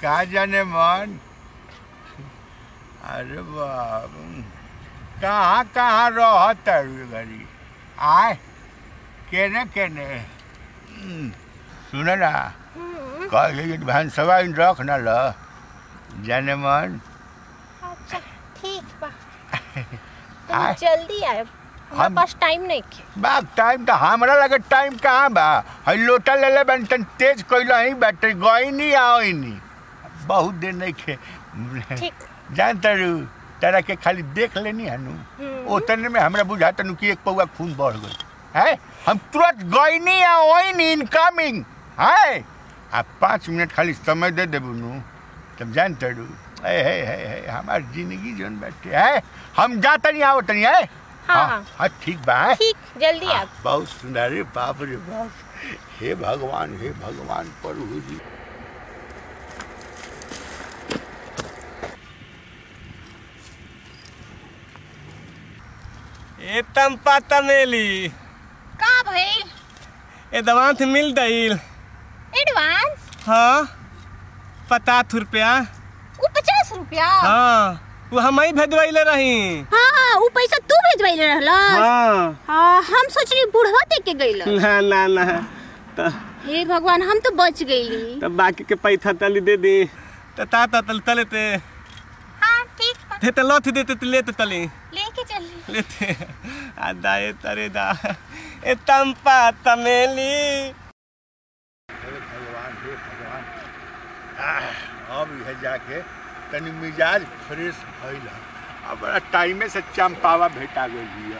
का जाने मन। अरे बाबू कहाँ कहाँ रहत घड़ी आए केने केने सुन ना कह विधानसभा रख न ल जाने मन। अच्छा ठीक बा तुम जल्दी आए हमारे पास टाइम नहीं के बाप टाइम तो हमरा लगे टाइम कहाँ बा हई लोटा ले ले बन तन तेज कोइला ही बैठे गई नहीं आओ नहीं बहुत देर नहीं खे ठीक जानता रू तेरा के खाली देख लेनी है नु उतने में हमरा बुझाता नु कि एक पौवा खून बढ़ गई है हम तुरंत गई नहीं आओ नहीं इनकमिंग है आप 5 मिनट खाली समय दे देबू नु तब जानता रू है हमारी जिंदगी जोन बैठे है हम जाता नहीं आओ तनी है। हाँ ठीक बा ठीक जल्दी आप बहुत सुंदर बाप रे बाप हे भगवान प्रभु जी। ए तंपा तमेली का भइल एडवांस मिल दईल एडवांस। हाँ 50 रुपया वो 50 रुपया। हाँ वो हम ही भेजवाइले रही। हाँ वो पैसा तू भेजवाइले रहला। हाँ हम सोच रही बुढ़वा दे के गइल। ना तो हे भगवान हम तो बच गईली। तब बाकी के पैसा तली दे दी तो ता तले ते। हाँ ठीक बा थे तो लौट देते तो लेते तली लेके चल लेते आदा ए तरे दा ए तंपा तमेली। भगवान हे भगवान अब यह जाके तनी मिजाज फ्रेश भइल अब बड़ा टाइमे से चंपावा भेटा गई।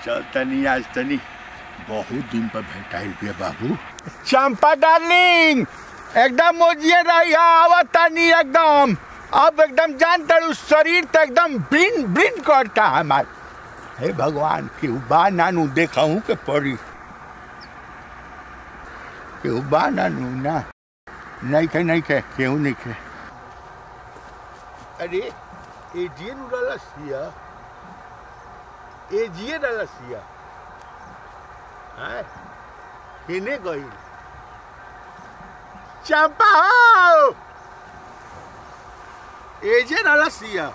चल तनी आज तनी बहुत दिन पर भेटाइल बिया बाबू। चंपा डार्लिंग एकदम मोजिए रही आवत तनी एकदम अब एकदम जानता हूँ शरीर तो एकदम ब्रिन करता हमार। हे भगवान केहू बा नानू देखा के पड़ी केहू बा नानू ना नहीं खे केहू नहीं खे। अरे एजिए रलसिया है केने गई चंपा हो एजे रलसिया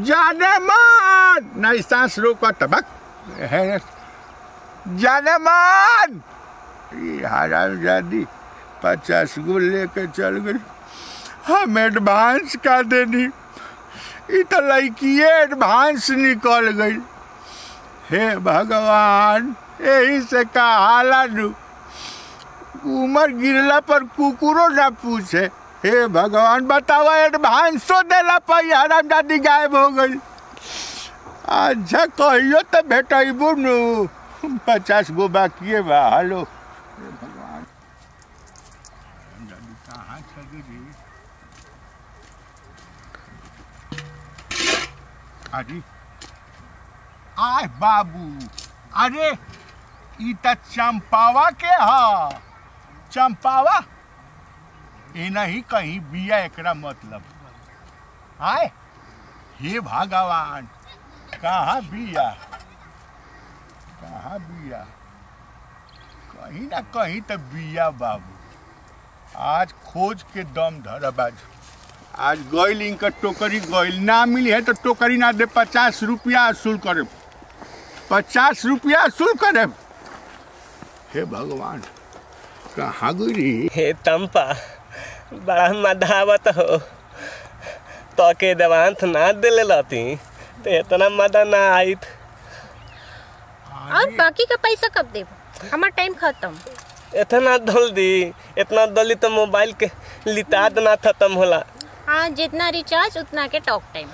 जाने मन नहीं सांस रोका तबक है जाने मन हराम जादी 50 गो लेके चल गई हम एडवांस का देनी तो लड़की एडवांस निकल गई। हे भगवान यही से कहाला नु उमर गिरला पर कुकुरो ना पूछे। हे भगवान बताओ एडवांसो देला पर हराम दादी गायब हो गई। अच्छा कहियो तो भेटबू नु 50 गो बाकी बा। हेलो भगवान दादी कहाँ चल गई। अरे आय बाबू अरे ई त चंपावा के हा चंपावा ए नहीं कहीं बिया एकरा मतलब आय हे भगवान कहाँ बिया कहीं ना कहीं तो बिया बाबू। आज खोज के दम धरब आज गइल इनका टोकरी गइल ना मिली है तो टोकरी ना दे 50 रुपया असूल करे 50 रुपया असूल करे। हे भगवान कहाँ गई। हे तंपा बड़ा मदावत हो तो के एडवांस ना दिले लती तो इतना मदा ना आई। और बाकी का पैसा कब देब हमारा टाइम खत्म। इतना दली तो मोबाइल के लिताद ना खत्म होला। हाँ जितना रिचार्ज उतना के टॉक टाइम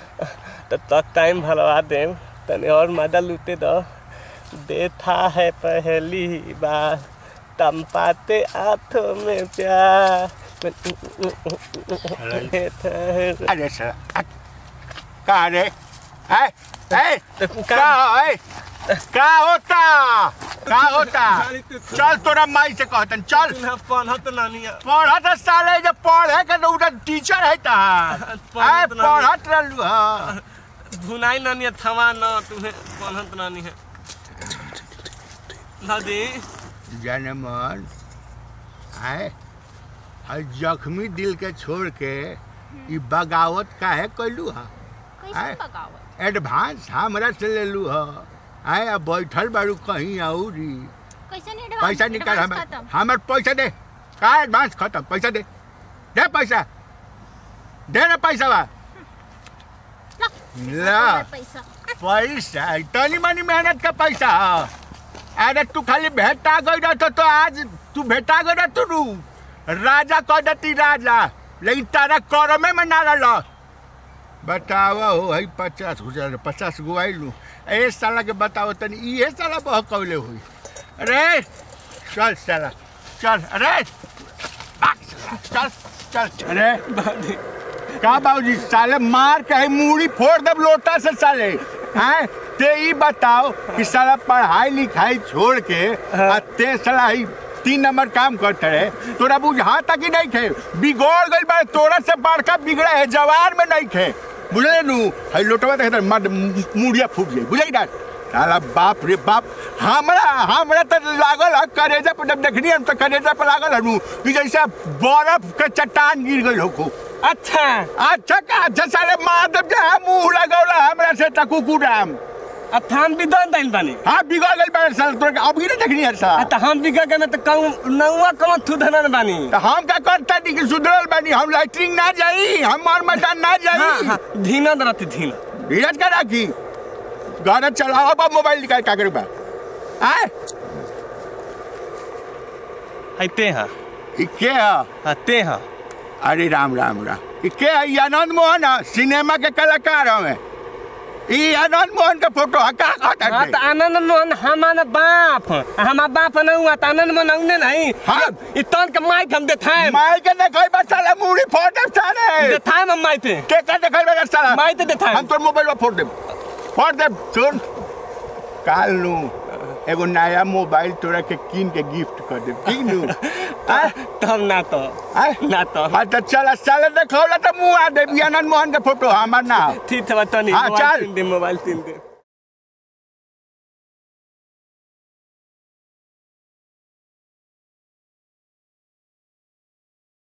तो टॉक टाइम भरवा दे तने और मजा लूटे दो देता है पहली बार तंपाते हाथों में प्यार। अरे सर कहाँ रे क्या होता चल तोरा माई से कहतन चल पढ़त साले जब पढ़े के तो उधर टीचर है पढ़त रहलू हां भुनाई नानी थवा न तुम्हें पढ़त नानी है दादी जाने मन आए जख्मी दिल के छोड़ के ई बगावत काहे कैलू है? कैसे बगावत? एडवांस हमरा से ले लू है। आए अब बैठल बारू कहीं औरी कैसे नहीं पैसा निकाल हमार पैसा दे। का एडवांस खत्म? पैसा दे पैसा दे ना पैसा बा ला पैसा तनी मनी मेहनत का पैसा। अरे तू खाली भेटा गई रह तो आज तू भेटा गई रह तू राजा कह देती राजा, लेकिन तारा करमे में ना रह। बतावा हो है 50 गो आइलू ए साला के बताओ तनी ये साला बहकौले हुई। अरे चल साला चल। अरे चल चल। अरे का बाबूजी साले मार के मूड़ी फोड़ दब लोटा से साले। हैं ते ई बताओ कि साला पढ़ाई लिखाई छोड़ के ते साला 3 नंबर काम करते रहे। तोरा बुझा तक ही नहीं थे बिगड़ गई बा। तोरा से बड़का बिगड़ा है जवान में नहीं थे बुझले नू। है लोटवा देख मुड़िया फूट जाए बुझे ना साला। बाप रे बाप हमरा तो लागल है करेजा पर जब देखनी हम तो करेजा पर लागल है कि जैसे बर्फ के चट्टान गिर गई हो। अच्छा का अच्छा साले माधव जे मुंह लगौला हमरा से त कुकुराम। अब हम बिगड़ गइल बानी। हां बिगड़ गइल बानी साल तोरा अब गिरे देखनी है साला। त हम बिगड़ गए त कहूं नौवा कम सुधरल बानी। त हम का करता दी कि सुधरल बानी? हम लाइटिंग ना जाई हमार मैदान ना जाई। हां धीना रहती धीना धीरज का राखी गाना चलाओ अब मोबाइल निकाल का करे बा। आए आते हां ई के है? आते हां। अरे राम राम राम ई के है? आनंद मोहन सिनेमा के कलाकार हमें। ई आनंद मोहन के फोटो हका कहता है। त आनंद मोहन हमारा बाप न हुआ त आनंद मोहन औने नहीं। हां ई तन के माइक हम देखाए माइक के देखै बा साला मुड़ी फोड़ दे साले। देखाए हम माइक पे के का देखै बा साला? माइक ते देखाए हम तोर मोबाइल में फोड़ दे सुन काल नू एगो नया मोबाइल तोरा के कीन के गिफ्ट कर दे ठीक नू। तब ना तो ना तो हां त चल साले देखौला त मुंह आ दे आनंद मोहन के फोटो हमार ना। ठीक है तनी मोबाइल मोबाइल तीन दे।